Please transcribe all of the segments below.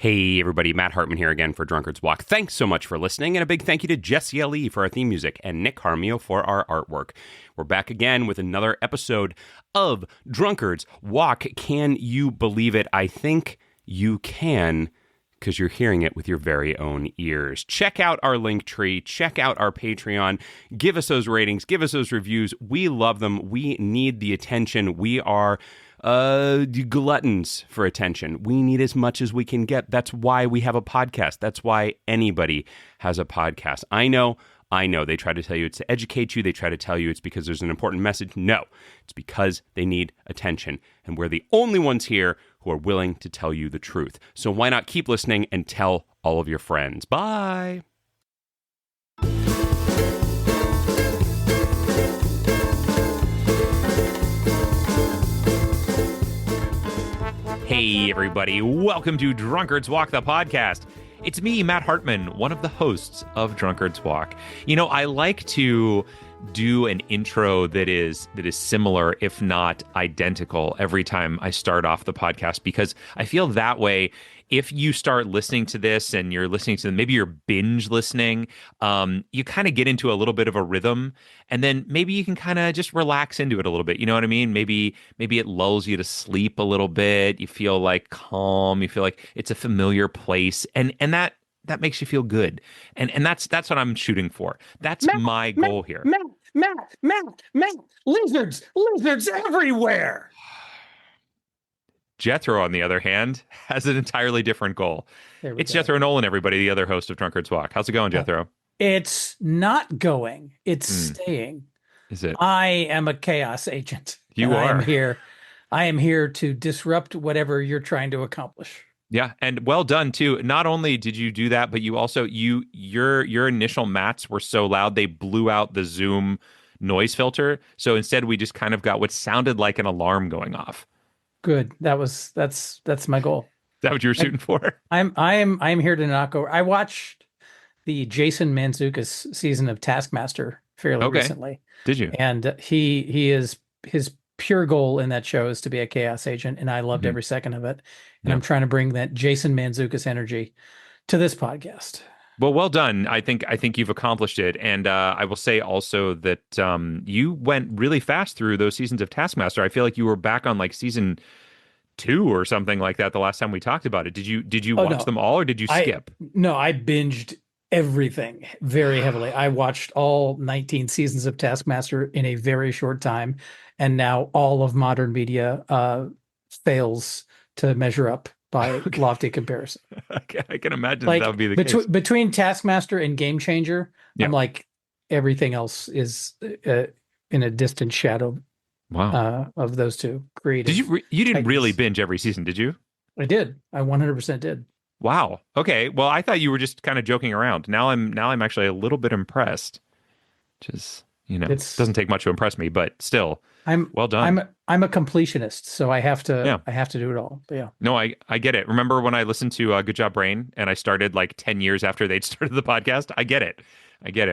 Hey everybody, Matt Hartman here again for Drunkard's Walk. Thanks so much for listening, and a big thank you to Jesse L.E. for our theme music and Nick Carmio for our artwork. We're back again with another episode of Drunkard's Walk. Can you believe it? I think you can, because you're hearing it with your very own ears. Check out our link tree, check out our Patreon, give us those ratings, give us those reviews. We love them. We need the attention. We are gluttons for attention. We need as much as we can get. That's why we have a podcast. That's why anybody has a podcast. I know. They try to tell you it's to educate you. They try to tell you it's because there's an important message. No, it's because they need attention. And we're the only ones here who are willing to tell you the truth. So why not keep listening and tell all of your friends? Bye. Hey, everybody. Welcome to Drunkard's Walk, the podcast. It's me, Matt Hartman, one of the hosts of Drunkard's Walk. You know, I like to do an intro that is similar, if not identical, every time I start off the podcast, because I feel that way. If you start listening to this and you're listening to maybe you're binge listening, you kind of get into a little bit of a rhythm, and then maybe you can kind of just relax into it a little bit. You know what I mean? Maybe it lulls you to sleep a little bit. You feel like calm. You feel like it's a familiar place, and that makes you feel good. And that's what I'm shooting for. That's my goal here. Matt, lizards everywhere. Jethro, on the other hand, has an entirely different goal. It's Jethro Nolan, everybody, the other host of Drunkard's Walk. How's it going, Jethro? It's not going. It's staying. Is it? I am a chaos agent. You are. I am here to disrupt whatever you're trying to accomplish. Yeah, and well done too. Not only did you do that, but you also your initial mats were so loud they blew out the Zoom noise filter. So instead, we just kind of got what sounded like an alarm going off. Good. That's my goal. Is that what you were shooting for? I'm here to knock over. I watched the Jason Mantzoukas season of Taskmaster fairly recently. Did you? And his pure goal in that show is to be a chaos agent, and I loved every second of it. And I'm trying to bring that Jason Mantzoukas energy to this podcast. Well done. I think you've accomplished it. And I will say also that you went really fast through those seasons of Taskmaster. I feel like you were back on like season 2 or something like that the last time we talked about it. Did you watch them all, or did you skip? No, I binged everything very heavily. I watched all 19 seasons of Taskmaster in a very short time. And now all of modern media fails to measure up by lofty comparison. I can imagine that would be the case. Between Taskmaster and Game Changer, I'm like, everything else is in a distant shadow of those two creative. You didn't really binge every season, did you? I did. I 100% did. Wow. Okay. Well, I thought you were just kind of joking around. Now I'm actually a little bit impressed, which is, it doesn't take much to impress me, but still. Well done. I'm a completionist, so I have to do it all. But yeah. No, I get it. Remember when I listened to Good Job Brain and I started like 10 years after they'd started the podcast? I get it.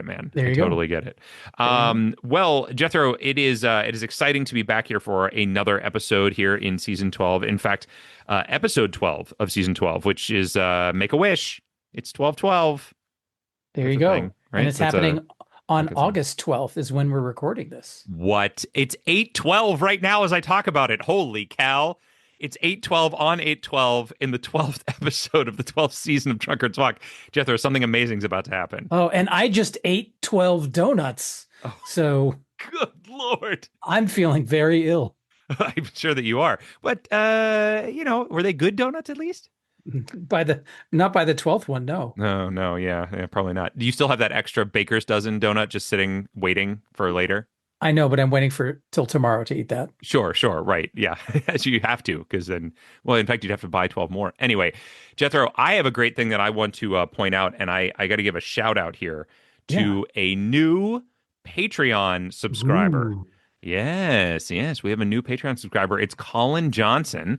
Man. I totally get it. Well, Jethro, it is exciting to be back here for another episode here in season 12. In fact, episode 12 of season 12, which is Make a Wish. It's 12/12. There you go. Thing, right? And it's happening on August 12th is when we're recording this. What? It's 8/12 right now as I talk about it. Holy cow. It's 8/12 on 8/12 in the 12th episode of the 12th season of Drunkard's Walk. Jethro, something amazing is about to happen. Oh, and I just ate 12 donuts. Oh, so good Lord. I'm feeling very ill. I'm sure that you are. But, were they good donuts at least? Not by the 12th one, no. No, yeah, probably not. Do you still have that extra baker's dozen donut just sitting, waiting for later? I know, but I'm waiting till tomorrow to eat that. Sure, right, yeah. As you have to, because then, well, in fact, you'd have to buy 12 more. Anyway, Jethro, I have a great thing that I want to point out, and I got to give a shout out here to a new Patreon subscriber. Ooh. Yes, we have a new Patreon subscriber. It's Colin Johnson.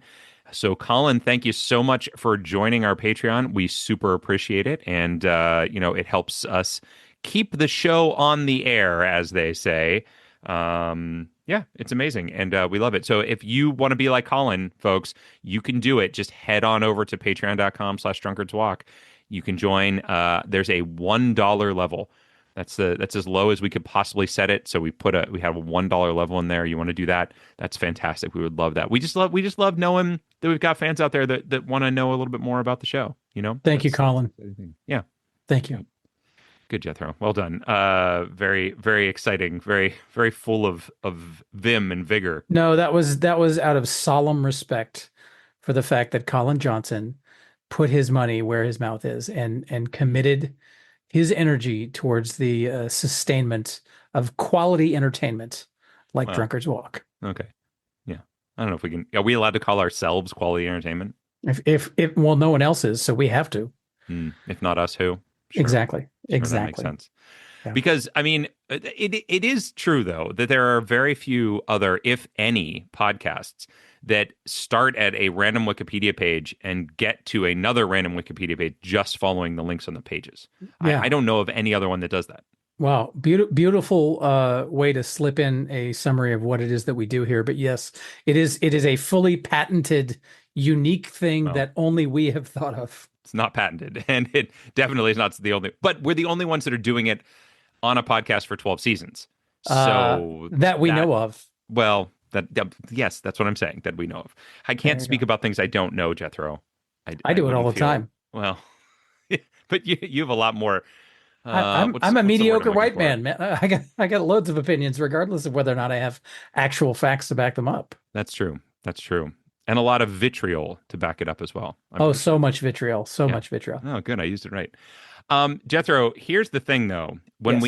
So, Colin, thank you so much for joining our Patreon. We super appreciate it. And, it helps us keep the show on the air, as they say. Yeah, it's amazing, and we love it. So if you want to be like Colin, folks, you can do it. Just head on over to patreon.com/drunkardswalk. You can join. There's a $1 level. That's as low as we could possibly set it. So we have a $1 level in there. You want to do that? That's fantastic. We would love that. We just love knowing that we've got fans out there that want to know a little bit more about the show. Thank you, That's Colin. exciting thing. Yeah. Thank you. Good, Jethro. Well done. Very, very exciting. Very, very full of vim and vigor. No, that was out of solemn respect for the fact that Colin Johnson put his money where his mouth is and committed his energy towards the sustainment of quality entertainment like Well, Drunkard's Walk. okay. Yeah. I don't know if we can. Are we allowed to call ourselves quality entertainment? If well, no one else is, so we have to. If not us, who? Sure. Exactly. Sure, that makes Exactly. sense. Yeah. Because I mean, it is true though that there are very few other, if any, podcasts that start at a random Wikipedia page and get to another random Wikipedia page just following the links on the pages. Yeah. I don't know of any other one that does that. Wow, beautiful way to slip in a summary of what it is that we do here. But yes, it is a fully patented, unique thing Well, that only we have thought of. it's not patented, and it definitely is not the only. But we're the only ones that are doing it on a podcast for 12 seasons. So That we know of. well, yes, that's what I'm saying that we know of. I There can't you speak go. about things I don't know, Jethro. I do it all wouldn't the feel time. well, but you have a lot more. I'm What's I'm a what's the word mediocre I'm looking white for? man, man. I got loads of opinions, regardless of whether or not I have actual facts to back them up. That's true. That's true. And a lot of vitriol to back it up as well. I'm Oh, pretty so sure. much vitriol, so Yeah. much vitriol. Oh, good. I used it right. Jethro, here's the thing though. Yes. When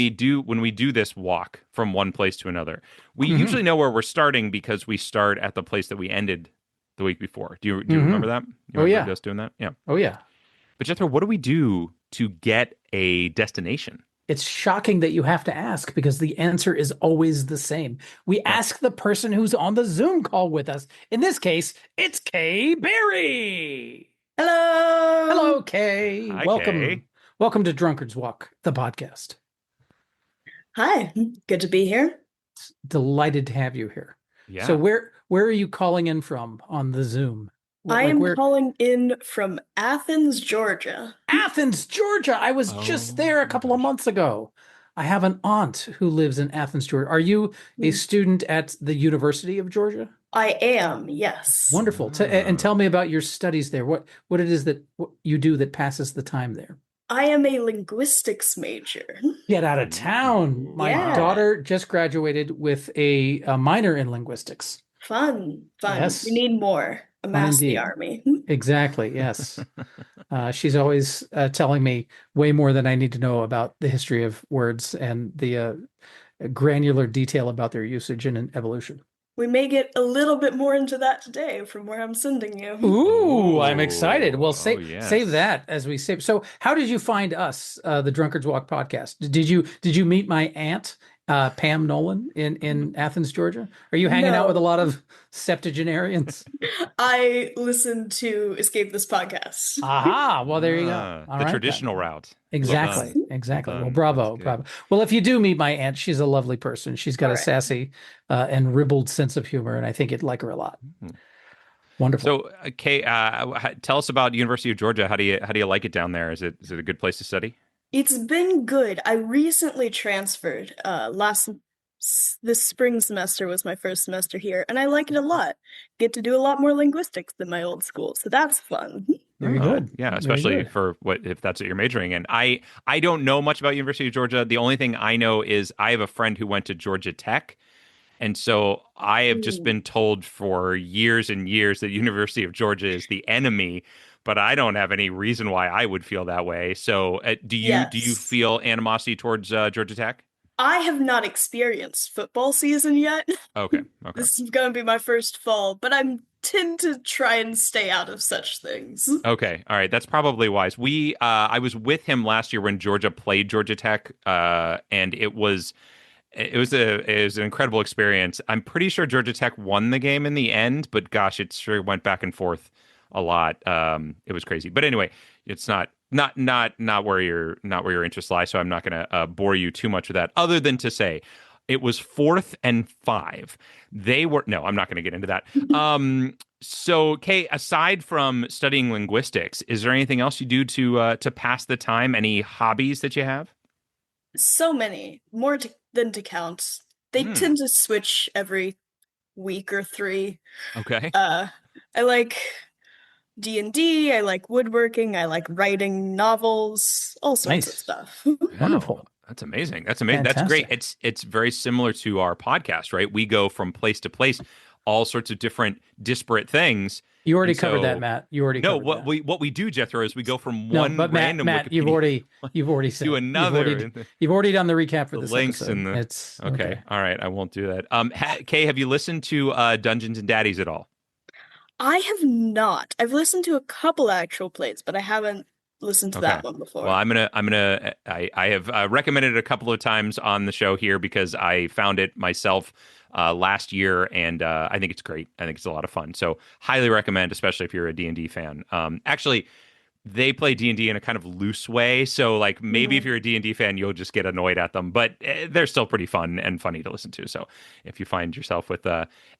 we do this walk from one place to another, we Mhm. usually know where we're starting because we start at the place that we ended the week before. Do you Mhm. remember that? You Oh remember yeah. us doing that? Yeah. Oh yeah. But Jethro, what do we do to get a destination? It's shocking that you have to ask because the answer is always the same. We What? ask the person who's on the Zoom call with us. In this case, it's Kay Berry. Hello. Hello, Kay. Hi, Welcome. Kay. Welcome to Drunkard's Walk, the podcast. Hi. Good to be here. Delighted to have you here. Yeah. So where are you calling in from on the Zoom? I Like am where? calling in from Athens, Georgia. Athens, Georgia. I was just there a my couple of gosh. months ago. I have an aunt who lives in Athens, Georgia. Are you a student at the University of Georgia? I am, yes. Wonderful. And tell me about your studies there. What it is that what you do that passes the time there. I am a linguistics major. Get out of town. My Yeah. daughter just graduated with a minor in linguistics. Fun. Yes. We need more. Amass the indeed. army. Exactly. Yes. She's always telling me way more than I need to know about the history of words and the granular detail about their usage and evolution. We may get a little bit more into that today from where I'm sending you. Ooh, I'm excited. Well, Oh, save yes. that as we save. So, how did you find us, the Drunkards Walk podcast? Did you meet my aunt, Pam Nolan, in Athens, Georgia? Are you hanging out with a No. lot of septuagenarians? I listened to Escape This Podcast. Aha! Well, there you go. Ah, All the right, traditional route. exactly, done. exactly. Well Well, done. bravo, That's good. bravo. Well, if you do meet my aunt, she's a lovely person. She's got All a right. sassy and ribald sense of humor, and I think you'd like her a lot. Mhm. Wonderful. So, Kay, tell us about University of Georgia. How do you like it down there? Is it a good place to study? It's been good. I recently transferred. This spring semester was my first semester here, and I like it a lot. Get to do a lot more linguistics than my old school, so that's fun. Very Oh, good. yeah, Very especially good. for what if that's what you're majoring in. I don't know much about University of Georgia. The only thing I know is I have a friend who went to Georgia Tech, and so I have just Ooh. been told for years and years that University of Georgia is the enemy, but I don't have any reason why I would feel that way. So, do you Yes. feel animosity towards Georgia Tech? I have not experienced football season yet. Okay, okay. This is going to be my first fall, but I'm tend to try and stay out of such things. Okay, all right, that's probably wise. I was with him last year when Georgia played Georgia Tech, and it was an incredible experience. I'm pretty sure Georgia Tech won the game in the end, but gosh, it sure went back and forth a lot. It was crazy, but anyway, it's not where your interests lie. So I'm not going to bore you too much with that. Other than to say, It was 4th and 5. They were no, I'm not going to get into that. So, Kay, aside from studying linguistics, is there anything else you do to pass the time? Any hobbies that you have? So many, more than to count. They Hmm. tend to switch every week or three. Okay. Uh, I like D&D, I like woodworking, I like writing novels, all sorts of Nice. stuff. Wow, Wonderful. that's amazing. That's amazing. That's great. Fantastic. It's very similar to our podcast, right? We go from place to place, all sorts of different disparate things. You already And covered that, so Matt. You already no, covered what that. we do, Jethro, is we go from No, one but Matt, random Matt, Wikipedia you've already to said another and you've already done the recap for the this links episode. and the It's okay. okay. All right, I won't do that. Kay, have you listened to Dungeons and Daddies at all? I have not. I've listened to a couple actual plays, but I haven't listened to Okay. that one Well, before. I have recommended it a couple of times on the show here because I found it myself last year, and I think it's great. I think it's a lot of fun. So highly recommend, especially if you're a D&D fan. Actually, they play D&D in a kind of loose way. So like maybe if Mhm. you're a D&D fan, you'll just get annoyed at them, but they're still pretty fun and funny to listen to. So if you find yourself with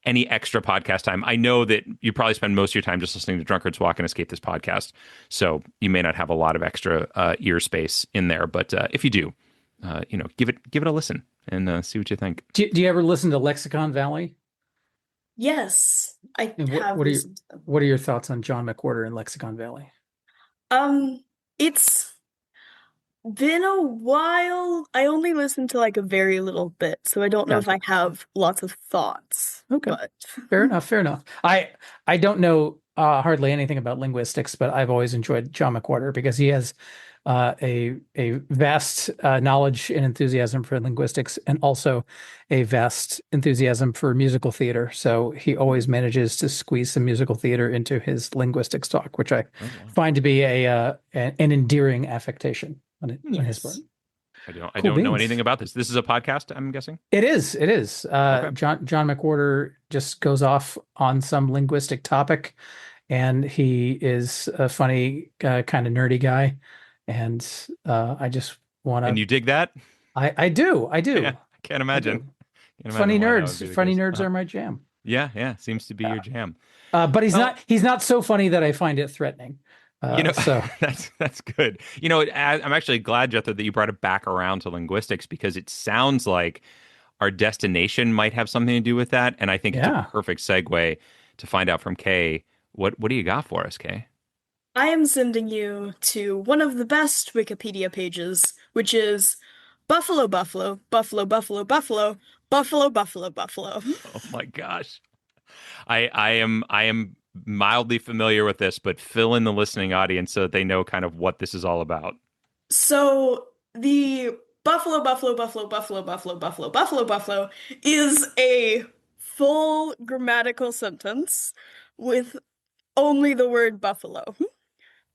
any extra podcast time, I know that you probably spend most of your time just listening to Drunkards Walk and Escape This podcast. So you may not have a lot of extra ear space in there, but if you do, give it a listen and see what you think. Do you ever listen to Lexicon Valley? Yes, I And have listened to them. what are your thoughts on John McWhorter in Lexicon Valley? It's been a while. I only listened to like a very little bit, so I don't know if Gotcha. I have lots of thoughts, Okay. but Fair enough. Fair enough. I don't know hardly anything about linguistics, but I've always enjoyed John McWhorter because he has a vast knowledge and enthusiasm for linguistics, and also a vast enthusiasm for musical theater. So he always manages to squeeze some musical theater into his linguistics talk, which I Oh, wow. find to be an endearing affectation on his part. yes. I Cool don't know beans. anything about this. This is a podcast, I'm guessing. It is. It is. Okay. John McWhorter just goes off on some linguistic topic, and he is a funny, kind of nerdy guy. And I just want And to. you dig that? I do. I Yeah, do. I can't I imagine. do. Can't Funny imagine why that would nerds. be the Funny case. nerds are my jam. Yeah, yeah, seems to be your Yeah. jam. But Well, he's not so funny that I find it threatening. So that's good. I'm actually glad, Jethro, that you brought it back around to linguistics because it sounds like our destination might have something to do with that, and I think it's a yeah. perfect segue to find out from Kay. What do you got for us, Kay? I am sending you to one of the best Wikipedia pages, which is Buffalo, Buffalo, Buffalo, Buffalo, Buffalo, Buffalo, Buffalo, Buffalo. Oh my gosh. I am mildly familiar with this, but fill in the listening audience so that they know kind of what this is all about. So the Buffalo, Buffalo, Buffalo, Buffalo, Buffalo, Buffalo, Buffalo, Buffalo is a full grammatical sentence with only the word buffalo.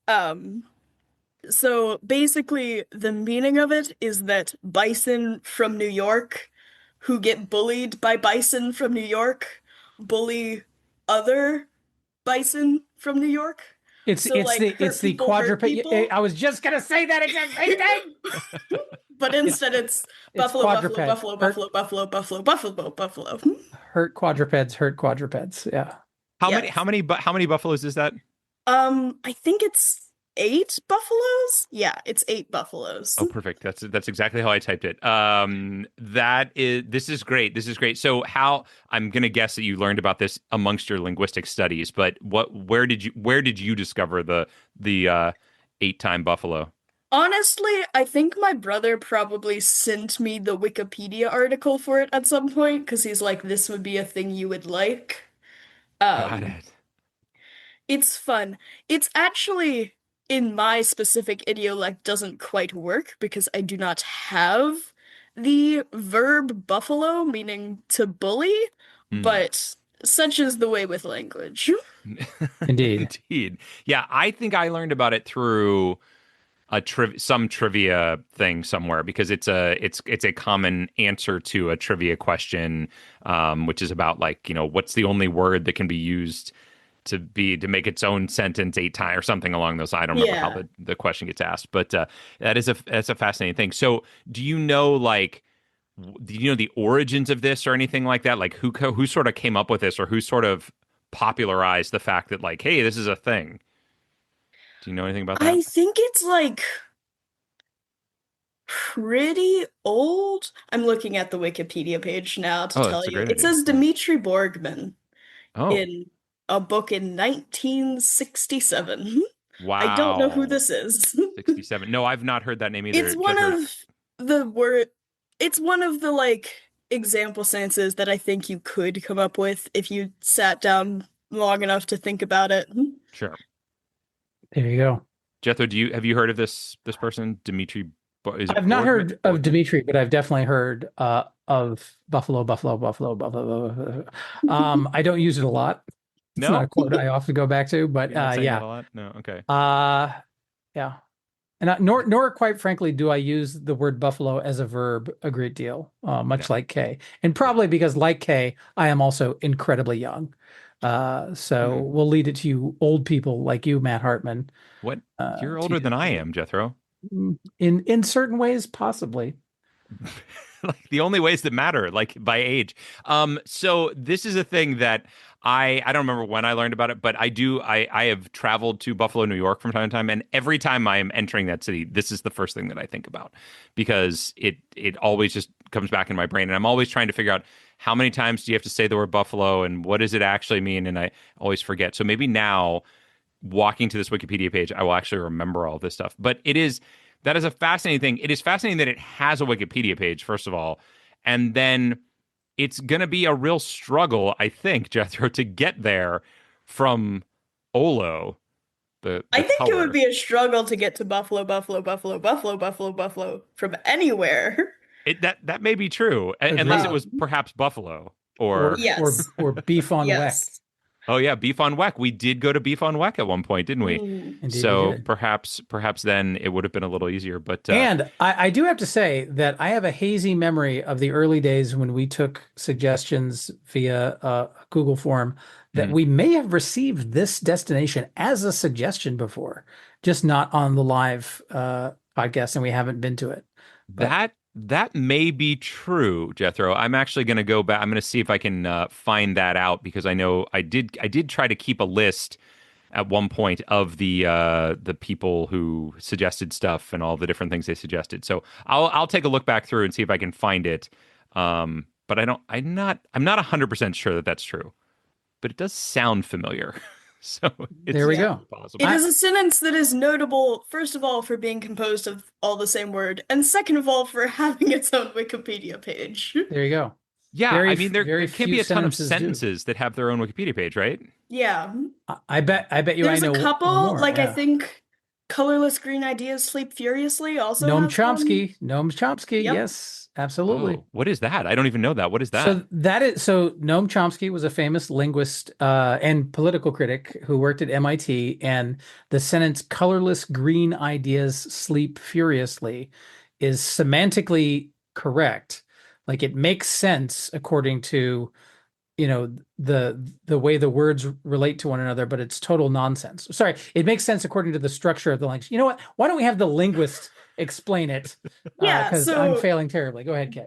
Um, so basically, the meaning of it is that bison from New York who get bullied by bison from New York bully other bison from New York. So like hurt It's the people hurt quadruped. people, I was just gonna say that exact same thing. but It's instead it's it's Buffalo, Buffalo, quadruped. Buffalo, Hurt Buffalo, Buffalo, Buffalo, Buffalo, Buffalo. hurt quadrupeds. Hurt quadrupeds. Yeah. How many Yes. how many how many buffaloes is that? I think it's 8 buffaloes. Yeah, it's 8 buffaloes. Oh, perfect. That's exactly how I typed it. This is great. This is great. So how I'm gonna guess that you learned about this amongst your linguistic studies, but where did you discover the 8-time buffalo? Honestly, I think my brother probably sent me the Wikipedia article for it at some point because he's like, this would be a thing you would like. Got Um, it. it's fun. It's actually in my specific idiolect doesn't quite work because I do not have the verb buffalo, meaning to bully, Hmm. but such is the way with language. Indeed. Indeed. Yeah, I think I learned about it through some trivia thing somewhere because it's a common answer to a trivia question, which is about like what's the only word that can be used to make its own sentence 8 times or something along those. I don't remember how Yeah. the question gets asked, but that's a fascinating thing. So do you know like do you know the origins of this or anything like that? Like who sort of came up with this or who sort of popularized the fact that like, hey, this is a thing? Do you know anything about that? I think it's like pretty old. I'm looking at the Wikipedia page now to Oh, tell that's a you. great It idea. says Yeah. Dmitri Borgman Oh, in a book in 1967. I don't know who wow. this is. 67. No, I've not heard that name It's either. one Jethro, of the word it's one of the like example sentences that I think you could come up with if you sat down long enough to think about it. sure. There you go. Jethro, have you heard of this person, Dimitri? Is it I've not Borgman? heard of Borgman? Dimitri, but I've definitely heard of Buffalo, Buffalo, Buffalo, Buffalo. I don't use it a lot. It's not a No, quote I often go back to, but you're not saying that yeah. a lot. No, okay. Uh yeah. And nor quite frankly do I use the word buffalo as a verb a great deal, Yeah, much like Kay. And yeah. probably because like Kay, I am also incredibly young. So Hmm. we'll lead it to you old people like you, Matt Hartman, What? You're to older than I am, Jethro. in certain ways, possibly. Like the only ways that matter, like by age. So this is a thing that I don't remember when I learned about it, but I have traveled to Buffalo, New York from time to time, and every time I am entering that city, this is the first thing that I think about because it always just comes back in my brain, and I'm always trying to figure out how many times do you have to say the word buffalo and what does it actually mean, and I always forget. So maybe now walking to this Wikipedia page, I will actually remember all this stuff. But that is a fascinating thing. It is fascinating that it has a Wikipedia page, first of all, and then it's going to be a real struggle, I think, Jethro, to get there from Olo, I the think it would color. be a struggle to get to Buffalo, Buffalo, Buffalo, Buffalo, Buffalo, Buffalo from anywhere. That may be true, unless it Agreed. was perhaps Buffalo Or or or Yes. or beef on weck. Yes. oh yeah, Beef on Weck. We did go to Beef on Weck at one point, didn't we? Mm. Indeed, we So did. perhaps then it would have been a little easier. But And I do have to say that I have a hazy memory of the early days when we took suggestions via a Google form that mhm. we may have received this destination as a suggestion before, just not on the live podcast, and we haven't been to it. But That may be true, Jethro. I'm actually going to go back. I'm going to see if I can find that out because I know I did try to keep a list at one point of the people who suggested stuff and all the different things they suggested. So I'll take a look back through and see if I can find it. But I'm not 100% sure that that's true, but it does sound familiar. So there we it's Yeah. go. possible. It I, is a sentence that is notable, first of all, for being composed of all the same word, and second of all, for having its own Wikipedia page. there you go. Yeah, I mean there Very can't few be a ton of sentences do. sentences that have their own Wikipedia page, right? Yeah. I bet you I There's a know couple, more. like I Yeah. think Colorless Green Ideas Sleep Furiously also has one. Noam Chomsky. Yep. Yes, absolutely. Oh, what is that? I don't even know that. What is that? So Noam Chomsky was a famous linguist and political critic who worked at MIT, and the sentence "colorless green ideas sleep furiously" is semantically correct. Like it makes sense according to the way the words relate to one another, but it's total nonsense. Sorry, it makes sense according to the structure of the language. You know what? Why don't we have the linguist explain it? Yeah, Because I'm so failing terribly. Go ahead, Kay.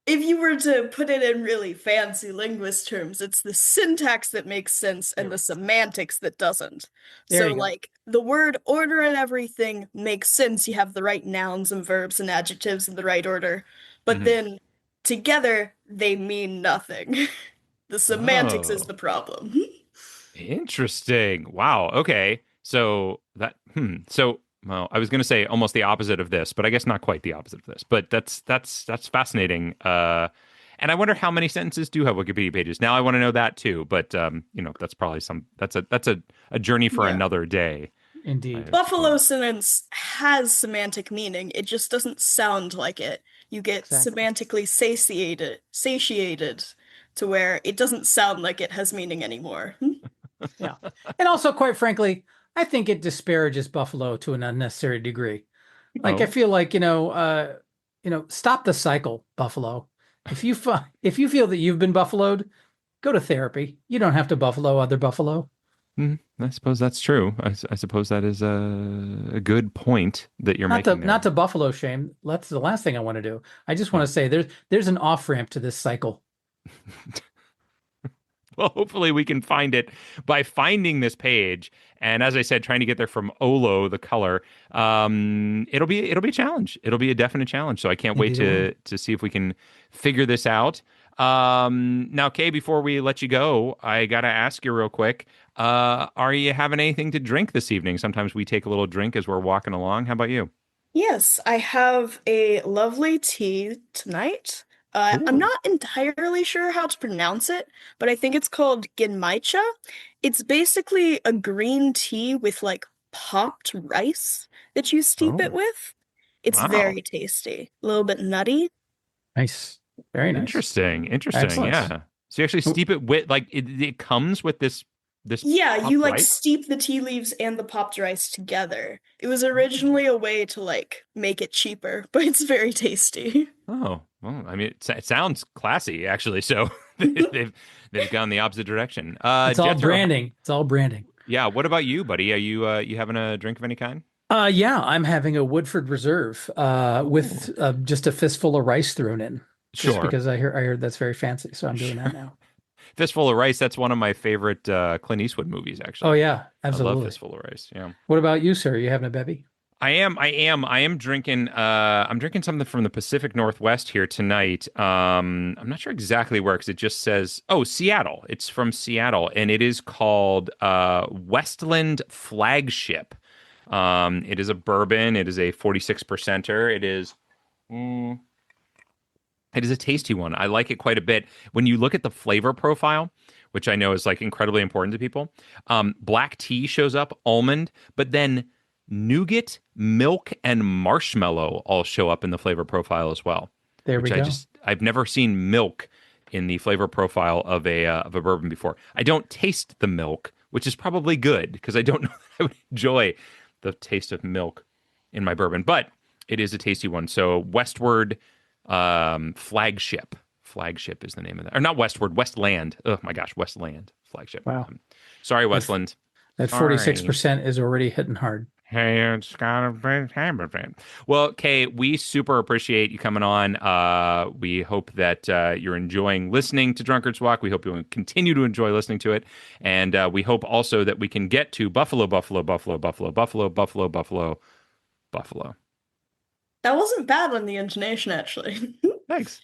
if you were to put it in really fancy linguist terms, it's the syntax that makes sense and There, the semantics that doesn't. there So, you go. like, the word order and everything makes sense. You have the right nouns and verbs and adjectives in the right order. But Hmm. then together, they mean nothing. The semantics is Oh, the problem. interesting. Wow. Okay. So well, I was going to say almost the opposite of this, but I guess not quite the opposite of this. But that's fascinating. And I wonder how many sentences do have Wikipedia pages. Now I want to know that too. But that's probably a journey for Yeah. another day, I Indeed. Buffalo suppose. sentence has semantic meaning. It just doesn't sound like it. You get Exactly. semantically satiated to where it doesn't sound like it has meaning anymore. Yeah. And also, quite frankly, I think it disparages Buffalo to an unnecessary degree. Like I Oh, feel like, stop the cycle, Buffalo. If you feel that you've been buffaloed, go to therapy. You don't have to buffalo other buffalo. I suppose that's true. I suppose that is a good point that you're Not to making not there. to buffalo shame. That's the last thing I want to do. I just want Yeah. to say there's an off ramp to this cycle. Well, hopefully we can find it by finding this page. And as I said, trying to get there from Olo, the color. It'll be a challenge. It'll be a definite challenge. So I can't wait Indeed, it will. to see if we can figure this out. Now, Kay, before we let you go, I gotta ask you real quick. Are you having anything to drink this evening? Sometimes we take a little drink as we're walking along. How about you? Yes, I have a lovely tea tonight. I'm Ooh. not entirely sure how to pronounce it, but I think it's called genmaicha. It's basically a green tea with like popped rice that you steep it Oh, with. It's wow. very tasty, a little bit nutty. Nice. Very nice. Interesting. Interesting. Excellent. Yeah. So you actually steep it with like it comes with this Yeah, you popped like rice. steep the tea leaves and the popped rice together. It was originally a way to like make it cheaper, but it's very tasty. Oh, well, I mean, it sounds classy actually. So they've gone the opposite direction. It's all Jethro, branding. It's all branding. yeah. What about you, buddy? Are you having a drink of any kind? Yeah, I'm having a Woodford Reserve with Ooh. just a fistful of rice thrown in, just Sure. because I heard that's very fancy, so I'm doing that now. Fistful of Rice. That's one of my favorite Clint Eastwood movies. Oh Actually, yeah, I love absolutely. Fistful of Rice. Yeah. What about you, sir? You having a bevy? I am drinking I'm drinking something from the Pacific Northwest here tonight. I'm not sure exactly where because it just says Seattle. It's from Seattle and it is called Westland Flagship. It is a bourbon. It is a 46 percenter. Mm, it is a tasty one. I like it quite a bit. When you look at the flavor profile, which I know is like incredibly important to people, black tea shows up, almond, but then nougat, milk, and marshmallow all show up in the flavor profile as well. There we Which go. I've never seen milk in the flavor profile of a bourbon before. I don't taste the milk, which is probably good because I don't know that I would enjoy the taste of milk in my bourbon, but it is a tasty one. So Westward Flagship. Flagship is the name of that. Or not Westward, Westland. Oh my gosh, Westland Flagship. Wow, Sorry, that Westland. that Sorry. 46% is already hitting hard. Hey, it's got a big hammer fan. Well, Kay, we super appreciate you coming on. We hope that you're enjoying listening to Drunkard's Walk. We hope you'll continue to enjoy listening to it. And we hope also that we can get to Buffalo, Buffalo, Buffalo, Buffalo, Buffalo, Buffalo, Buffalo, Buffalo. That wasn't bad on the intonation, actually. Thanks.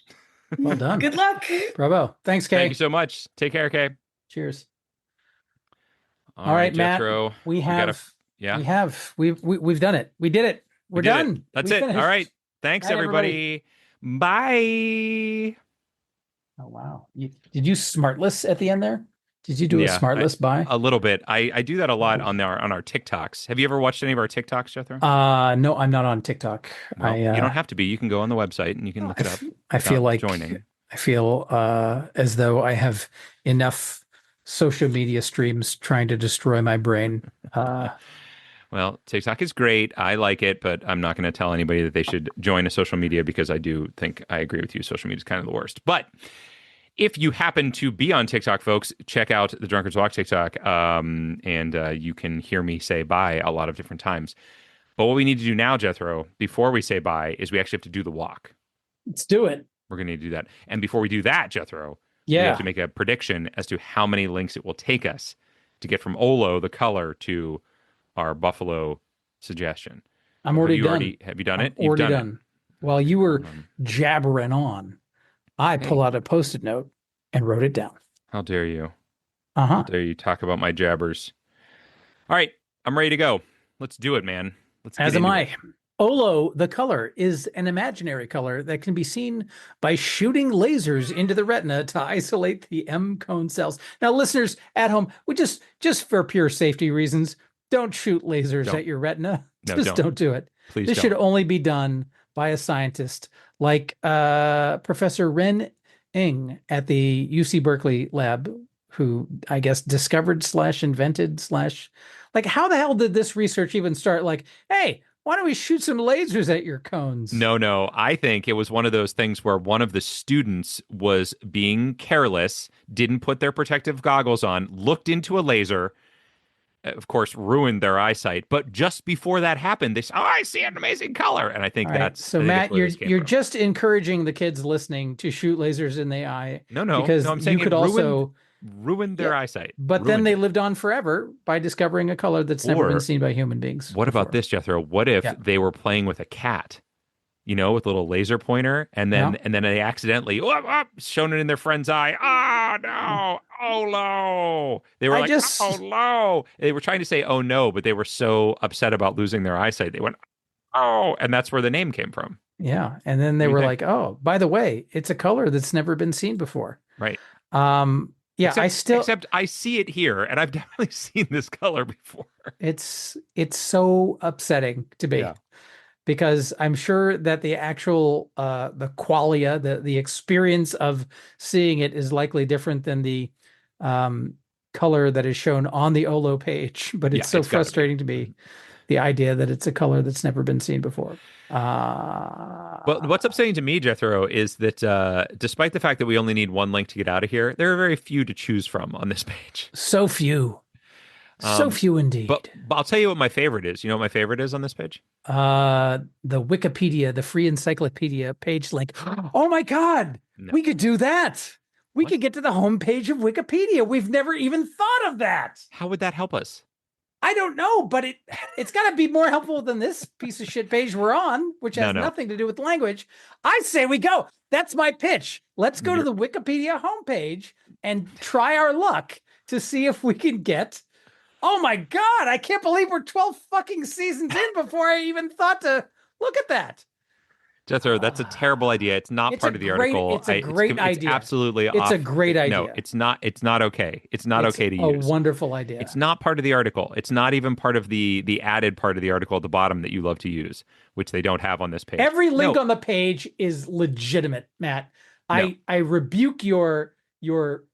Well done. Good luck. Bravo. Thanks, Thank you Kay. so much. Take care, Kay. Cheers. All All right, right, Matt. Jethro. We We got to, have yeah, we've done it. We did it. we We're did it. done. That's We it. All right. finished. Thanks, Night, everybody. everybody. Bye. Oh wow. Did you smartless at the end there? Did you do a Yeah, smartless buy? a little bit. I do that a lot Oh. on our TikToks. Have you ever watched any of our TikToks, Jethro? No, I'm not on TikTok. Well, you don't have to be. You can go on the website and you can look I, it up f- I feel without like joining. I feel as though I have enough social media streams trying to destroy my brain. Well, TikTok is great. I like it, but I'm not going to tell anybody that they should join a social media because I do think I agree with you. Social media is kind of the worst. But if you happen to be on TikTok, folks, check out the Drunkard's Walk TikTok, and you can hear me say bye a lot of different times. But what we need to do now, Jethro, before we say bye, is we actually have to do the walk. Let's do it. We're going to need to do that. And before we do that, Jethro, we have Yeah, to make a prediction as to how many links it will take us to get from Olo, the color, to our Buffalo suggestion. I'm already done. Have you done I'm it? You've already done it. done. While you were Um, jabbering on, I pull hey, out a post-it note and wrote it down. how dare you? How Uh-huh. dare you talk about my jabbers? All right, I'm ready to go. Let's do it, man. Let's get As am into I. it. Olo, the color, is an imaginary color that can be seen by shooting lasers into the retina to isolate the M cone cells. Now, listeners at home, we just for pure safety reasons, don't shoot lasers Don't. at your retina. No, Just don't. don't do it. Please This should don't. only be done by a scientist like Professor Ren Ng at the UC Berkeley lab, who I guess discovered slash invented slash like how the hell did this research even start? Like, hey, why don't we shoot some lasers at your cones? No. I think it was one of those things where one of the students was being careless, didn't put their protective goggles on, looked into a laser, of course, ruined their eyesight. But just before that happened, they said, "Oh, I see an amazing color," and I think All right. So I think that's Matt, where you're this came you're from. just encouraging the kids listening to shoot lasers in the eye No. because I'm you saying it could also, ruined yeah, their eyesight, but then ruined they it. lived on forever by discovering a color that's never been Or seen by human beings what about before. this, Jethro? What if Yeah. they were playing with a cat? With a little laser pointer, and Yeah. then they accidentally shown it in their friend's eye. Oh Yeah. no! Oh no! They were I like, oh just no! They were trying to say oh no, but they were so upset about losing their eyesight. They went oh, and that's where the name came from. Yeah. And then What they do you were think? like, oh, by the way, it's a color that's never been seen before. Right. Yeah, I still Except I see it here, and I've definitely seen this color before. it's so upsetting to me Yeah. because I'm sure that the actual the qualia, the experience of seeing it is likely different than the um color that is shown on the Olo page, but Yeah, it's so it's got to be. frustrating to me, the idea that it's a color that's never been seen before. Well, what's upsetting to me, Jethro, is that despite the fact that we only need one link to get out of here, there are very few to choose from on this page. So few. So Um, few but, indeed. but I'll tell you what my favorite is. You know what my favorite is on this page? The Wikipedia, the free encyclopedia page link. Oh my God, No. we could do that. We What? could get to the homepage of Wikipedia. We've never even thought of that. How would that help us? I don't know, but it's got to be more helpful than this piece of shit page we're on, which has No. nothing to do with language. I say we go. That's my pitch. Let's go to You're- the Wikipedia homepage and try our luck to see if we can get. Oh my God, I can't believe we're 12 fucking seasons in before I even thought to look at that. Jethro, that's a terrible idea. It's not It's part a of the great- article. it's a great it's idea. absolutely It's off. a great No, idea. it's not. It's not okay. It's not It's okay to a use. wonderful idea. It's not part of the article. It's not even part of the added part of the article at the bottom that you love to use, which they don't have on this page. Every link No. on the page is legitimate, Matt. No. I rebuke your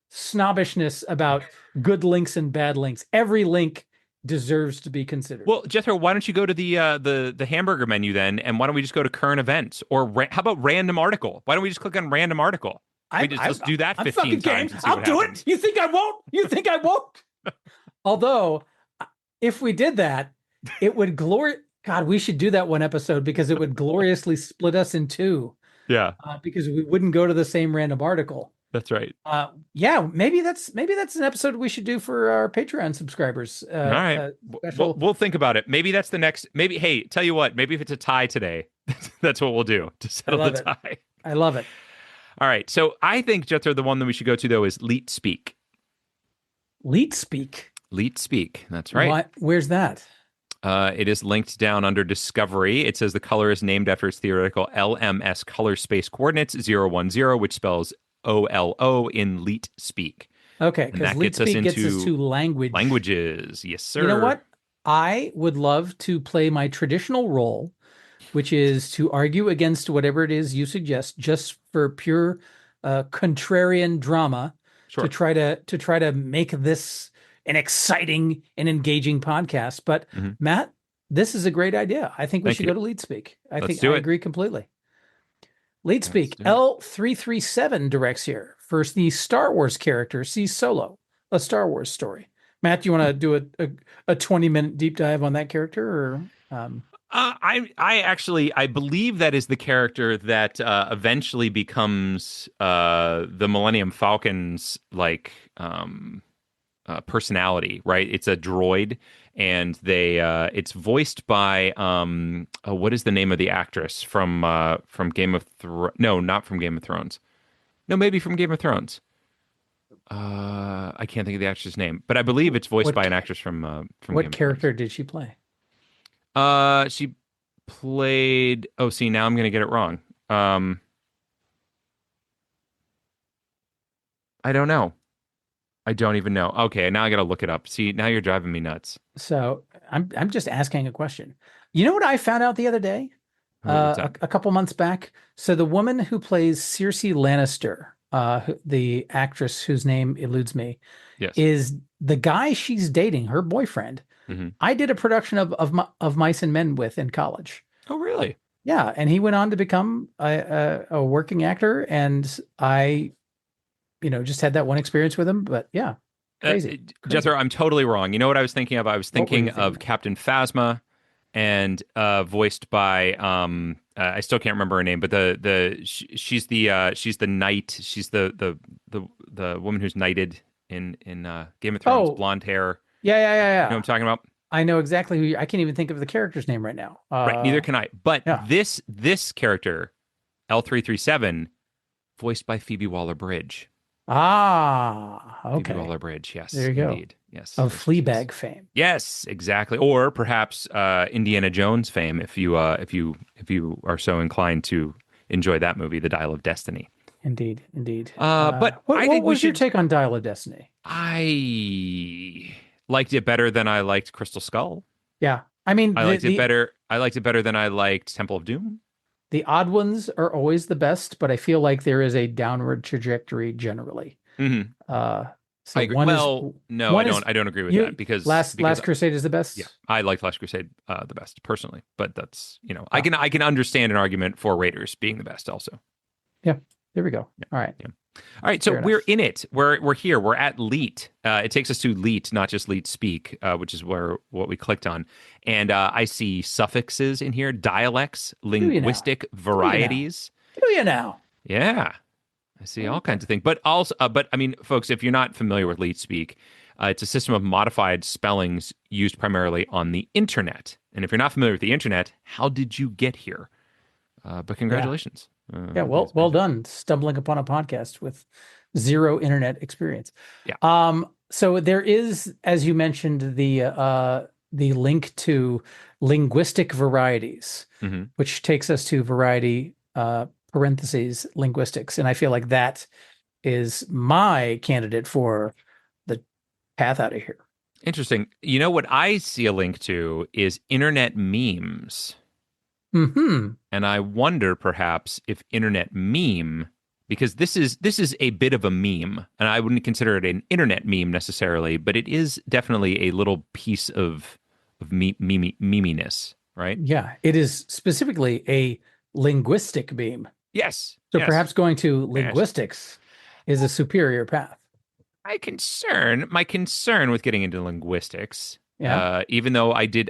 snobbishness about good links and bad links. Every link deserves to be considered. Well, Jethro, why don't you go to the hamburger menu then, and why don't we just go to current events, or how about random article? Why don't we just click on random article? Let's do that I'm 15 fucking game. times and see I'll what do happens. it. You think I won't? You think I won't? Although, if we did that, it would God, we should do that one episode because it would gloriously split us in two. Yeah, Because we wouldn't go to the same random article. that's right. Yeah, maybe that's an episode we should do for our Patreon subscribers. All right, Special. we'll think about it. Maybe that's the next. Maybe hey, tell you what. Maybe if it's a tie today, that's what we'll do to settle the tie. I love it. All right, so I think Jethro, the one that we should go to though is Leet Speak. Leet Speak. Leet Speak. That's right. What? Where's that? It is linked down under Discovery. It says the color is named after its theoretical LMS color space coordinates 010, which spells OLO in Leet Speak. Okay, And because that Leet gets us Speak gets us into to language. languages. Yes, sir. You know what? I would love to play my traditional role, which is to argue against whatever it is you suggest, just for pure contrarian drama, Sure. to try to make this an exciting and engaging podcast. But Mhm. Matt, this is a great idea. I think we Thank should you. go to Lead Speak. I Let's think do I it. agree completely. Lead Speak do it. L337 directs here. First, the Star Wars character sees Solo, a Star Wars story. Matt, do you want to do a 20-minute deep dive on that character, or I believe that is the character that eventually becomes the Millennium Falcon's personality, right? It's a droid, and it's voiced by what is the name of the actress from Game of Thrones? No, not from Game of Thrones. No, maybe from Game of Thrones. I can't think of the actress's name, but I believe it's voiced by an actress from Game what of character did she play? Thrones. She played. Oh, see, now I'm gonna get it wrong. I don't know. I don't even know. Okay, now I gotta look it up. See, now you're driving me nuts. So I'm just asking a question. You know what I found out the other day? What's that? A couple months back. So the woman who plays Cersei Lannister, the actress whose name eludes me, Yes. is the guy she's dating, her boyfriend. Mhm. I did a production of Mice and Men with in college. Oh, really? Yeah, and he went on to become a working actor, and I, just had that one experience with him. But yeah, Crazy. Jethro, I'm totally wrong. You know what I was thinking of? I was What were you thinking thinking of of? Captain Phasma, and voiced by I still can't remember her name, but she's the knight. She's the woman who's knighted in Game of Thrones, Oh, blonde hair. yeah, yeah, yeah, You know what yeah. I'm talking about? I know exactly I can't even think of the character's name right now. Right. Neither can I. But Yeah. this character, L337, voiced by Phoebe Waller-Bridge. Ah, Phoebe okay. Waller-Bridge. Yes, There you go. indeed. Yes, Of yes, yes, yes. Fleabag fame. Yes, exactly. Or perhaps Indiana Jones fame, if you are so inclined to enjoy that movie, The Dial of Destiny. Indeed, indeed. But What I what think we was your should. take on Dial of Destiny? I liked it better than I liked Crystal Skull. Yeah. I mean, I liked it better. I liked it better than I liked Temple of Doom. the odd ones are always the best, but I feel like there is a downward trajectory generally. Hmm. Uh, I so agree. Well, no, I one don't. is I don't agree with you that because Last Crusade is the yeah, best. I liked Last Crusade the best personally. But that's Oh, I can understand an argument for Raiders being the best also. yeah. There we go. Yeah. All right. Yeah. All right, so Fair we're enough. in it. We're here. We're at Leet. It takes us to Leet, not just Leet Speak, which is what we clicked on. And I see suffixes in here, dialects, Do you now? linguistic Do you now? varieties. Do you now? Yeah, I see all Okay. kinds of things. But also, but I mean, folks, if you're not familiar with Leet Speak, it's a system of modified spellings used primarily on the internet. And if you're not familiar with the internet, how did you get here? But Yeah. congratulations. Yeah. I think it's Well amazing. done. Stumbling upon a podcast with zero internet experience. Yeah. So there is, as you mentioned, the link to linguistic varieties, Hmm. which takes us to variety parentheses linguistics. And I feel like that is my candidate for the path out of here. Interesting. You know what I see a link to is internet memes. Hmm. And I wonder perhaps if internet meme, because this is a bit of a meme, and I wouldn't consider it an internet meme necessarily, but it is definitely a little piece of meminess, right? Yeah, it is specifically a linguistic beam. Yes, So yes, perhaps going to yes. linguistics is a superior path. My concern with getting into linguistics, Yeah. even though I did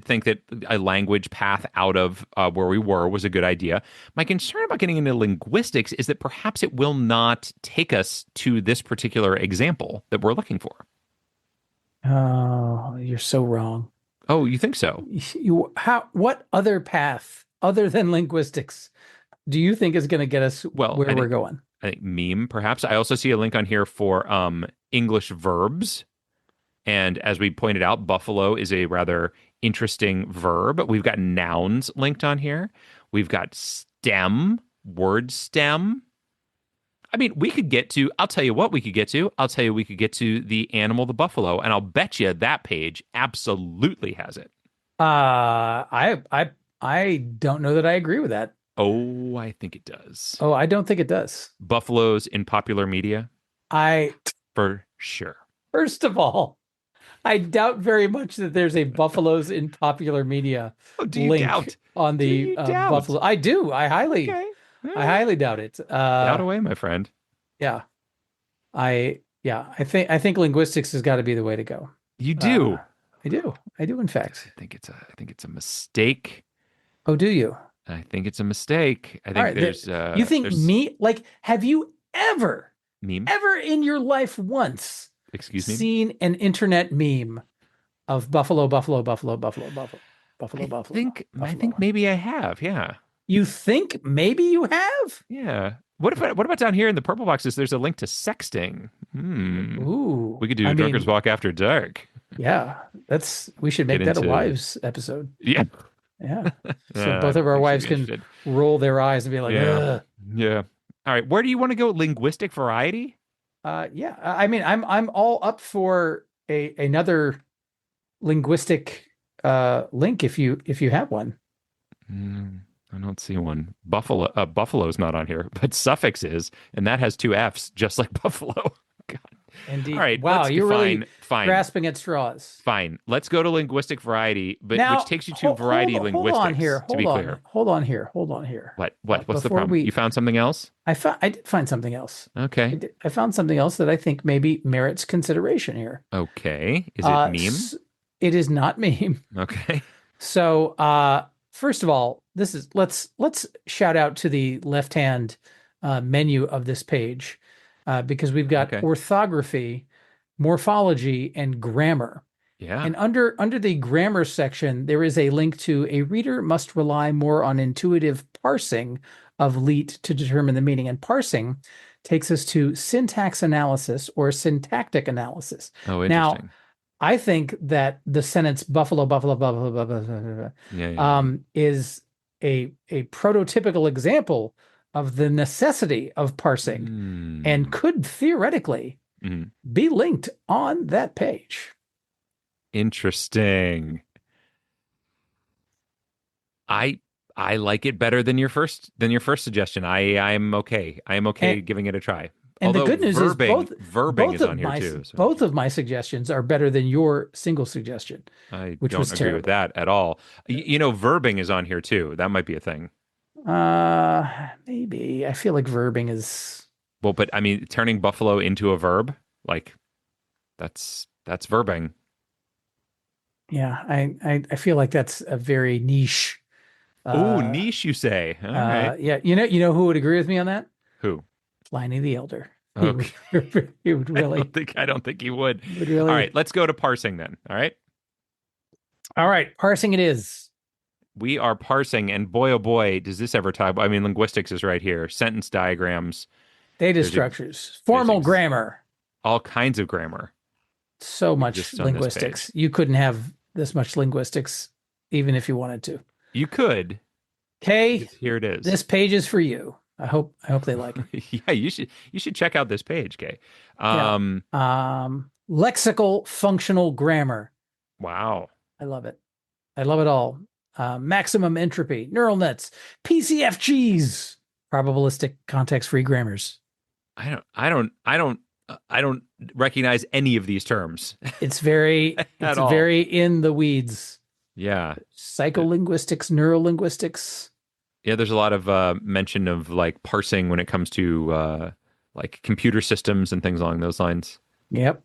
think that a language path out of where we were was a good idea. My concern about getting into linguistics is that perhaps it will not take us to this particular example that we're looking for. Oh, you're so wrong. Oh, you think so? What other path other than linguistics do you think is going to get us Well, where we're going? I think meme, perhaps. I also see a link on here for English verbs. And as we pointed out, buffalo is a rather interesting verb. We've got nouns linked on here. We've got stem, word stem. I mean, we could get to, I'll tell you what we could get to. I'll tell you we could get to the animal, the buffalo, and I'll bet you that page absolutely has it. I don't know that I agree with that. Oh, I think it does. Oh, I don't think it does. Buffaloes in popular media, I for sure. First of all, I doubt very much that there's a buffaloes in popular media Oh, do you link doubt? on Do the you doubt? buffalo. I do. Okay. I highly doubt it. Doubt away, my friend. Yeah. I think linguistics has got to be the way to go. You do. I do. I do, in fact. I think it's a mistake. Oh, do you? I think it's a mistake. I All think right. You think there's me, like, have you ever, meme. ever in your life once Excuse me. seen an internet meme of buffalo, buffalo, buffalo, buffalo, buffalo, buffalo, buffalo? I think maybe I have. Yeah. You think maybe you have? Yeah. What about down here in the purple boxes? There's a link to sexting. Ooh. We could do a drunkard's walk after dark. Yeah, we should make Get that a into- wives episode. Yeah. Yeah. So Yeah, both of our I think wives she'd be can interested. roll their eyes and be like, Yeah. ugh. Yeah. All right. Where do you want to go? Linguistic variety? Yeah. I mean, I'm all up for another linguistic link if you have one. I don't see one. Buffalo's not on here, but suffix is, and that has two F's, just like buffalo. God. All Indeed. right, Wow, you're really fine. grasping at straws. Fine. Let's go to linguistic variety, but which Now, takes you to variety hold on here. linguistics, to be clear. Hold on here. What's the Before problem? You found something else? I did find something else. Okay. I found something else that I think maybe merits consideration here. Okay. Is it meme? It is not meme. Okay. So, first of all, this is let's shout out to the left-hand menu of this page because we've got Okay. orthography, morphology, and grammar. Yeah. And under the grammar section, there is a link to a reader must rely more on intuitive parsing of leet to determine the meaning. And parsing takes us to syntax analysis or syntactic analysis. Oh, Now, interesting. I think that the sentence buffalo, buffalo, buffalo, buffalo, Yeah. is a prototypical example of the necessity of parsing and could theoretically Mm. be linked on that page. Interesting. I like it better than your first suggestion. I'm okay. I am okay And, giving it a try. and the Although good news verbing, is verbing is on here too. So both of my suggestions are better than your single suggestion, I which don't was agree with terrible. that at all. You know, verbing is on here too. That might be a thing. Maybe I feel like verbing is Well, but I mean, turning buffalo into a verb, like that's verbing. yeah. I feel like that's a very niche. Oh, Uh, niche, you say? All right. yeah. You know who would agree with me on that? Who? Pliny the Elder. He would Okay. he would really I don't think he would. would All right, really. let's go to parsing then. All right. All right, parsing it is. We are parsing, and boy, oh boy, does this ever tie? I mean, linguistics is right here. Sentence diagrams. Data There's structures, formal grammar, all kinds of grammar so much exists on this page. linguistics. You couldn't have this much linguistics even if you wanted to. You could. Okay, Here it is. this page is for you. I hope they like it. Yeah, you should check out this page, Kay. Yeah. Lexical functional grammar. Wow. I love it. I love it all. Maximum entropy, neural nets, PCFGs, probabilistic context-free grammars. I don't recognize any of these terms It's at all. very in the weeds. Yeah. Psycholinguistics, neurolinguistics. Yeah, there's a lot of mention of like parsing when it comes to like computer systems and things along those lines. Yep.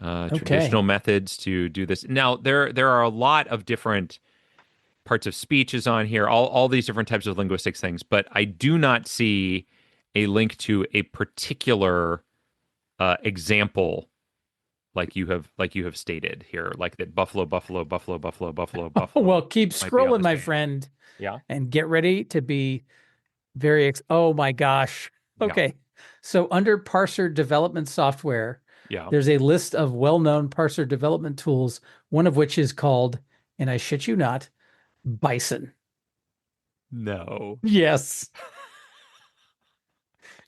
Traditional methods to do this. Now, there are a lot of different parts of speech is on here, all these different types of linguistics things, but I do not see a link to a particular example like you have stated here, like that buffalo, buffalo, buffalo, buffalo, buffalo, buffalo. Well, keep might be on scrolling, this my page. friend. Yeah. And get ready to be very oh my gosh. Okay. So under parser development software, Yeah. there's a list of well-known parser development tools, one of which is called, and I shit you not, Bison. No. Yes.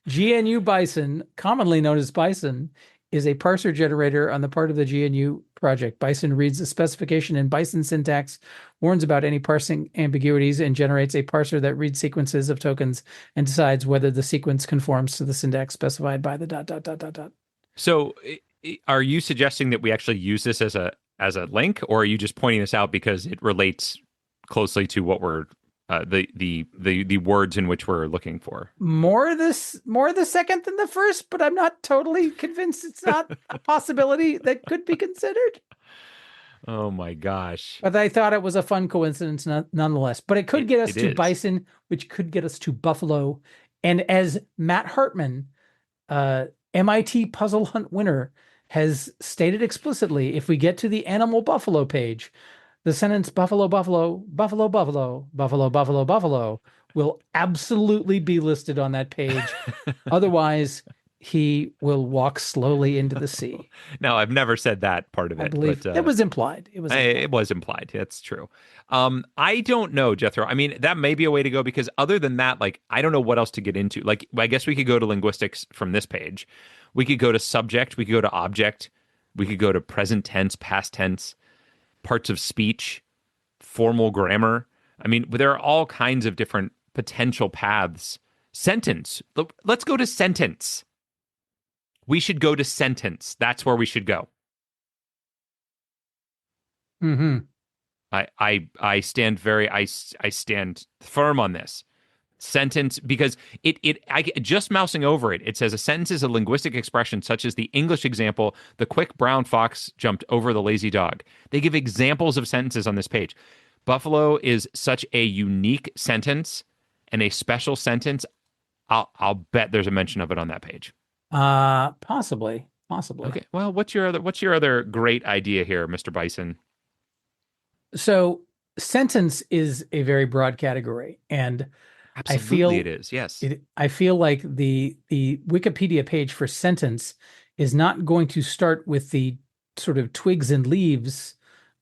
GNU Bison, commonly known as Bison, is a parser generator on the part of the GNU project. Bison reads the specification in Bison syntax, warns about any parsing ambiguities, and generates a parser that reads sequences of tokens and decides whether the sequence conforms to the syntax specified by the ... So, are you suggesting that we actually use this as a link, or are you just pointing this out because it relates closely to what we're the words in which we're looking for? More the second than the first, but I'm not totally convinced it's not a possibility that could be considered. Oh my gosh. But I thought it was a fun coincidence nonetheless. But it could get us to is. Bison, which could get us to Buffalo. And as Matt Hartman, MIT Puzzle Hunt winner, has stated explicitly, if we get to the animal buffalo page, the sentence buffalo, buffalo, buffalo, buffalo, buffalo, buffalo, buffalo will absolutely be listed on that page. Otherwise, he will walk slowly into the sea. No, I've never said that part of it. I believe but, it was implied. It was implied. That's true. I don't know, Jethro. I mean, that may be a way to go because other than that, like, I don't know what else to get into. Like, I guess we could go to linguistics from this page. We could go to subject. We could go to object. We could go to present tense, past tense, parts of speech, formal grammar. I mean, there are all kinds of different potential paths. Sentence. Let's go to sentence. We should go to sentence. That's where we should go. Mm-hmm. I stand I stand firm on this. Sentence, because just mousing over it, it says a sentence is a linguistic expression such as the English example, the quick brown fox jumped over the lazy dog. They give examples of sentences on this page. Buffalo is such a unique sentence and a special sentence. I'll bet there's a mention of it on that page. Possibly. Okay. Well, what's your other great idea here, Mr. Bison? So sentence is a very broad category, and I Absolutely feel it is. Yes. I feel like the Wikipedia page for sentence is not going to start with the sort of twigs and leaves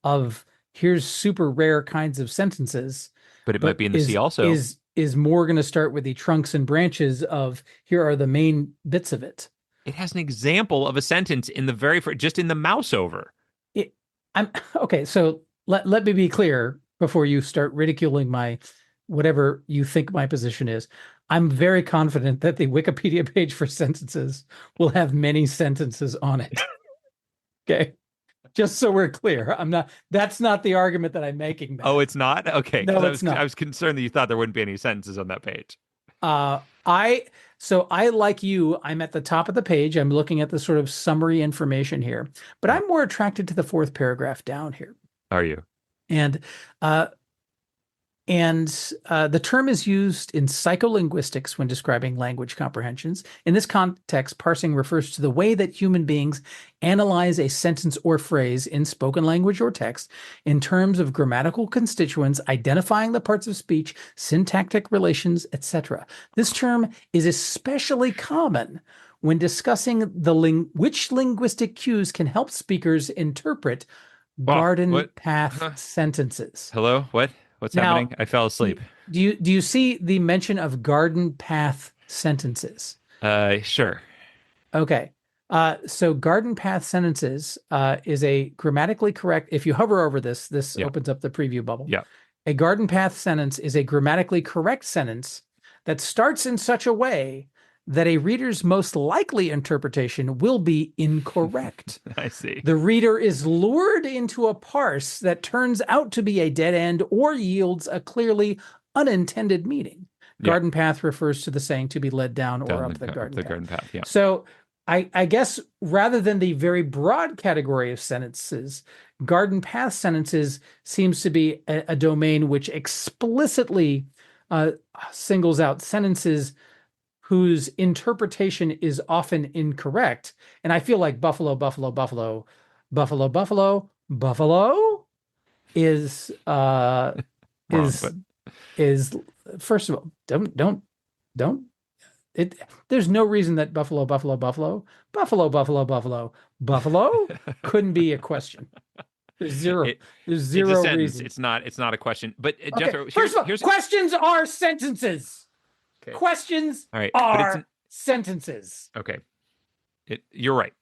of here's super rare kinds of sentences, But it might but be in the C also. is more going to start with the trunks and branches of here are the main bits of it. It has an example of a sentence in the very first, just in the mouse over. I'm okay. So let me be clear before you start ridiculing my whatever you think my position is. I'm very confident that the Wikipedia page for sentences will have many sentences on it. Okay. Just so we're clear. That's not the argument that I'm making, Matt. Oh, it's not? Okay. No, 'Cause it's not. I was concerned that you thought there wouldn't be any sentences on that page. Uh, I like you, I'm at the top of the page. I'm looking at the sort of summary information here, but I'm more attracted to the fourth paragraph down here. Are you? And uh, the term is used in psycholinguistics when describing language comprehensions. In this context, parsing refers to the way that human beings analyze a sentence or phrase in spoken language or text in terms of grammatical constituents, identifying the parts of speech, syntactic relations, etc. This term is especially common when discussing which linguistic cues can help speakers interpret garden what? path Huh? sentences. Hello? What? What's Now, happening? I fell asleep. Do you see the mention of garden path sentences? Sure. Okay. So garden path sentences is a grammatically correct. If you hover over this Yeah. opens up the preview bubble. Yeah. A garden path sentence is a grammatically correct sentence that starts in such a way that a reader's most likely interpretation will be incorrect. I see. The reader is lured into a parse that turns out to be a dead end or yields a clearly unintended meaning. Yeah. Garden path refers to the saying to be led down or up the garden path. Yeah. So I guess rather than the very broad category of sentences, garden path sentences seems to be a domain which explicitly singles out sentences whose interpretation is often incorrect. And I feel like buffalo is Wrong, is first of all, don't it there's no reason that buffalo couldn't be a question. There's zero it's a sentence. reason. It's not a question. But Okay. Jethro, First of all, questions are sentences. Okay. Questions All right, are sentences. Okay. You're right.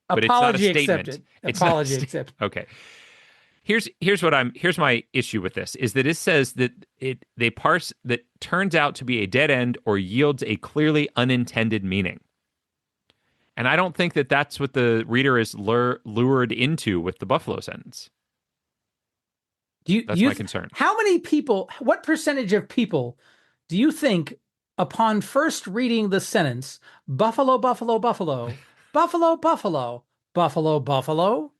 But Apology it's not a statement. accepted. It's not a Apology sta- accepted. Okay. Here's my issue with this is that it says that they parse that turns out to be a dead end or yields a clearly unintended meaning. And I don't think that that's what the reader is lured into with the buffalo sentence. That's my concern. How many people, what percentage of people do you think upon first reading the sentence, buffalo, buffalo, buffalo, buffalo, buffalo, buffalo, buffalo,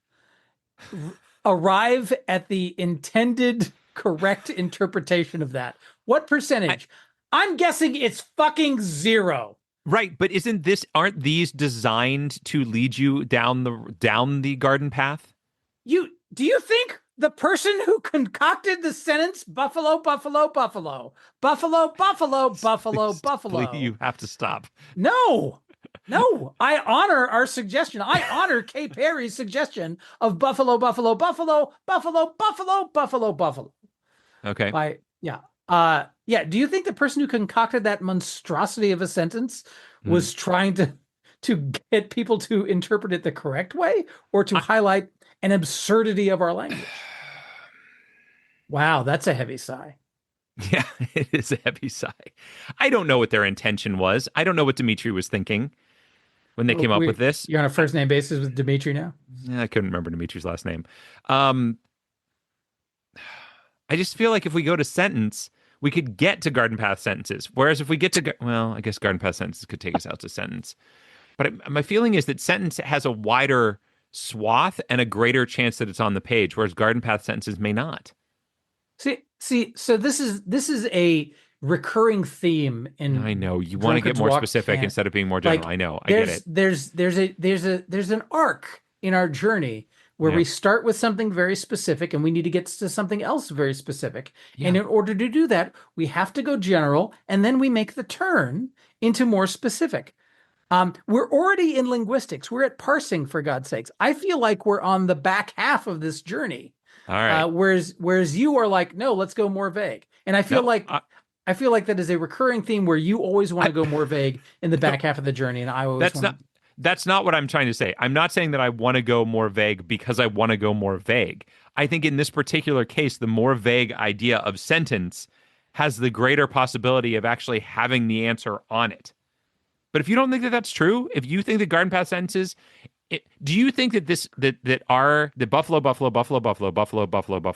arrive at the intended correct interpretation of that? What percentage? I'm guessing it's fucking zero. Right, but aren't these designed to lead you down the garden path? Do you think the person who concocted the sentence buffalo, buffalo, buffalo, buffalo, buffalo, buffalo, buffalo? You have to stop. No, I honor our suggestion. I honor Kay Perry's suggestion of buffalo, buffalo, buffalo, buffalo, buffalo, buffalo, buffalo. Okay. Yeah. Do you think the person who concocted that monstrosity of a sentence was trying to get people to interpret it the correct way, or to highlight an absurdity of our language? Wow, that's a heavy sigh. Yeah, it is a heavy sigh. I don't know what their intention was. I don't know what Dimitri was thinking. when they came up with this. You're on a first name basis with Dimitri now? I couldn't remember Dimitri's last name. Um, I just feel like if we go to sentence, we could get to garden path sentences. Whereas if we get to, well, I guess garden path sentences could take us out to sentence. But my feeling is that sentence has a wider swath and a greater chance that it's on the page, whereas garden path sentences may not. See. So this is a recurring theme in. I know you want to get more specific instead of being more general. I know. I get it. There's an arc in our journey where we start with something very specific and we need to get to something else very specific. Yeah. And in order to do that, we have to go general and then we make the turn into more specific. We're already in linguistics. We're at parsing, for God's sakes. I feel like we're on the back half of this journey. All right. Whereas you are like, no, let's go more vague. And I feel like that is a recurring theme where you always want to go more vague in the back half of the journey, and I always That's not what I'm trying to say. I'm not saying that I want to go more vague because I want to go more vague. I think in this particular case, the more vague idea of sentence has the greater possibility of actually having the answer on it. But if you don't think that that's true, if you think that garden path sentences, do you think that the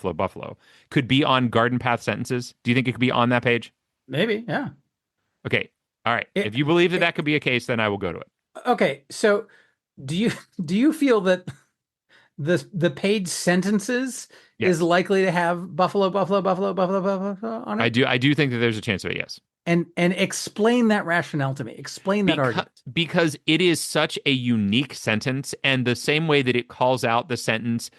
buffalo could be on garden path sentences? Do you think it could be on that page? Maybe, yeah. Okay, all right. If you believe that could be a case, then I will go to it. Okay, so do you feel that the page sentences is likely to have buffalo on it? I do think that there's a chance of it, yes. And explain that rationale to me. Explain that argument. Because it is such a unique sentence, and the same way that it calls out the sentence,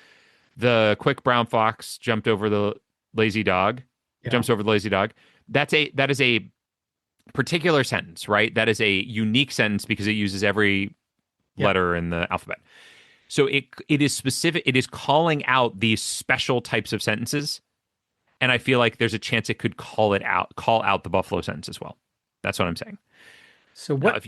the quick brown fox jumped over the lazy dog, jumps over the lazy dog. That is a particular sentence, right? That is a unique sentence because it uses every letter in the alphabet. So it is specific. It is calling out these special types of sentences. And I feel like there's a chance it could call out the buffalo sentence as well. That's what I'm saying. So what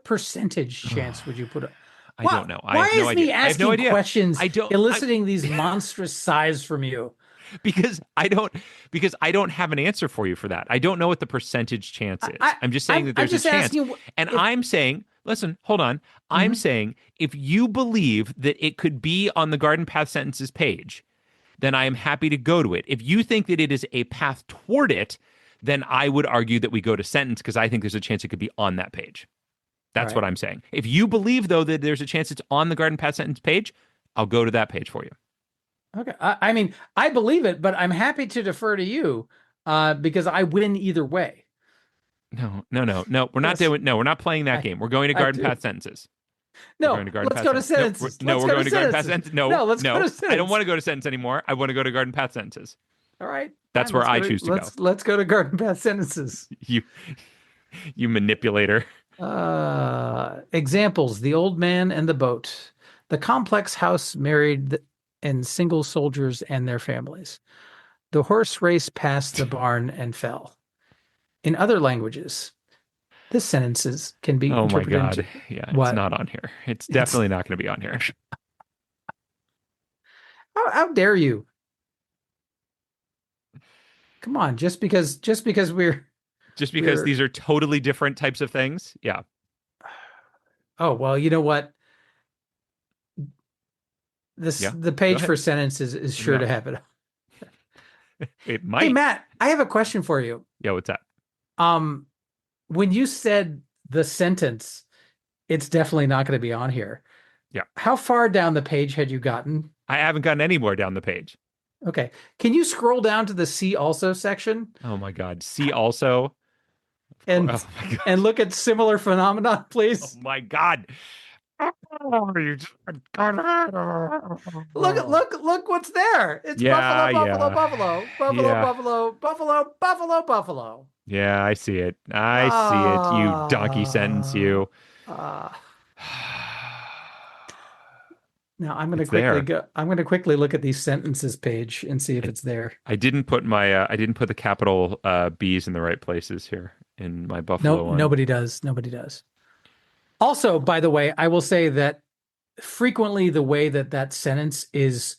percentage chance would you put up? I don't know. Why is me asking questions eliciting these monstrous sighs from you? Because I don't have an answer for you for that. I don't know what the percentage chance is. I'm just saying that there's a chance. I'm saying, listen, hold on. I'm saying if you believe that it could be on the garden path sentences page, then I am happy to go to it. If you think that it is a path toward it, then I would argue that we go to sentence because I think there's a chance it could be on that page. That's what I'm saying. If you believe, though, that there's a chance it's on the garden path sentence page, I'll go to that page for you. Okay. I mean, I believe it, but I'm happy to defer to you because I win either way. No. We're not doing. No, we're not playing that game. We're going to garden path sentences. No, let's go to sentences. No, we're going to garden path sentences. No, let's go to sentence. I don't want to go to sentence anymore. I want to go to garden path sentences. All right. That's where I choose to go. Let's go to garden path sentences. You manipulator. Examples: the old man and the boat, the complex house, married and single soldiers and their families. The horse raced past the barn and fell. In other languages, this sentences can be interpreted. Oh my God. Yeah, it's not on here. It's definitely not going to be on here. How dare you? Come on, just because these are totally different types of things. Yeah. Oh, well, you know what? The page for sentences is sure to have it. It might. Hey, Matt, I have a question for you. Yeah, what's that? When you said the sentence, it's definitely not going to be on here. Yeah. How far down the page had you gotten? I haven't gotten any more down the page. Okay. Can you scroll down to the see also section? Oh my God. See also. And look at similar phenomenon, please. Oh my God. Look what's there. It's buffalo. Yeah, I see it. You donkey sentence, you. Now I'm going to quickly look at these sentences page and see if it's there. I didn't put the capital B's in the right places here in my buffalo one. Nobody does. Also, by the way, I will say that frequently the way that sentence is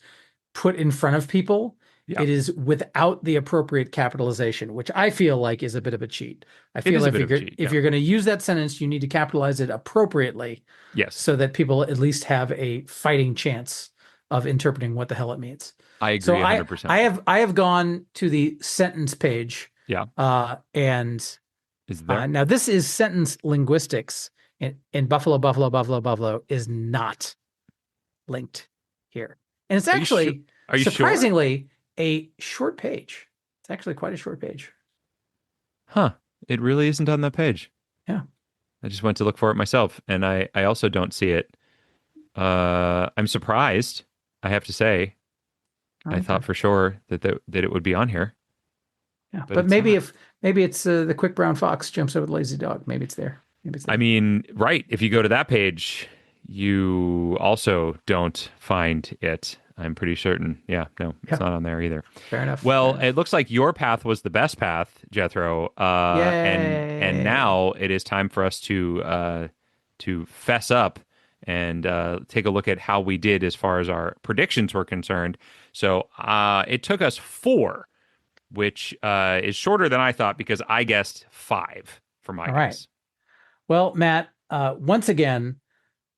put in front of people Yeah. It is without the appropriate capitalization, which I feel like is a bit of a cheat. I It feel is a like bit of a cheat, if yeah. you're going to use that sentence, you need to capitalize it appropriately Yes, so that people at least have a fighting chance of interpreting what the hell it means. I So agree 100%. I have gone to the sentence page, Yeah. and Is it there? now this is sentence linguistics, in Buffalo, Buffalo, Buffalo, Buffalo is not linked here. And it's Are you sure? actually Are you sure? surprisingly a short page. It's actually quite a short page. Huh. It really isn't on that page. Yeah. I just went to look for it myself, and I also don't see it. I'm surprised, I have to say. I Okay. thought for sure that it would be on here, Yeah. but But it's not. maybe it's the quick brown fox jumps over the lazy dog. Maybe it's there. Maybe it's I there. mean, right, if you go to that page, you also don't find it. I'm pretty certain. Yeah, no, it's Yeah. not on there either. Fair enough. Well, Fair enough. it looks like your path was the best path, Jethro. And Yay. now it is time for us to fess up and take a look at how we did as far as our predictions were concerned. So it took us 4, which is shorter than I thought because I guessed 5 for my All right. guess. Well, Matt, once again,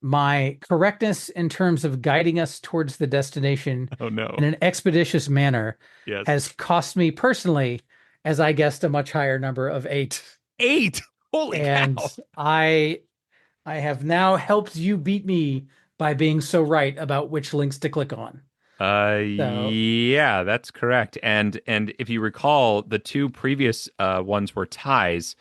my correctness in terms of guiding us towards the destination Oh no! in an expeditious manner Yes, has cost me personally, as I guessed a much higher number of 8. 8. Holy And cow! I have now helped you beat me by being so right about which links to click on. So Yeah, that's correct. And if you recall, the 2 previous ones were ties,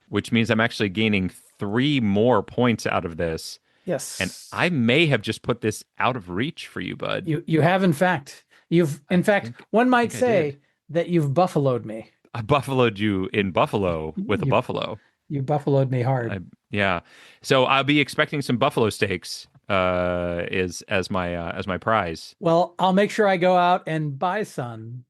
which means I'm actually gaining 3 more points out of this. And yes, I may have just put this out of reach for you, bud. you have in fact one might I did. say that you've buffaloed me. I buffaloed you in Buffalo with a You buffalo. you buffaloed me hard. Yeah. So I'll be expecting some buffalo steaks is as my prize. Well, I'll make sure I go out and buy some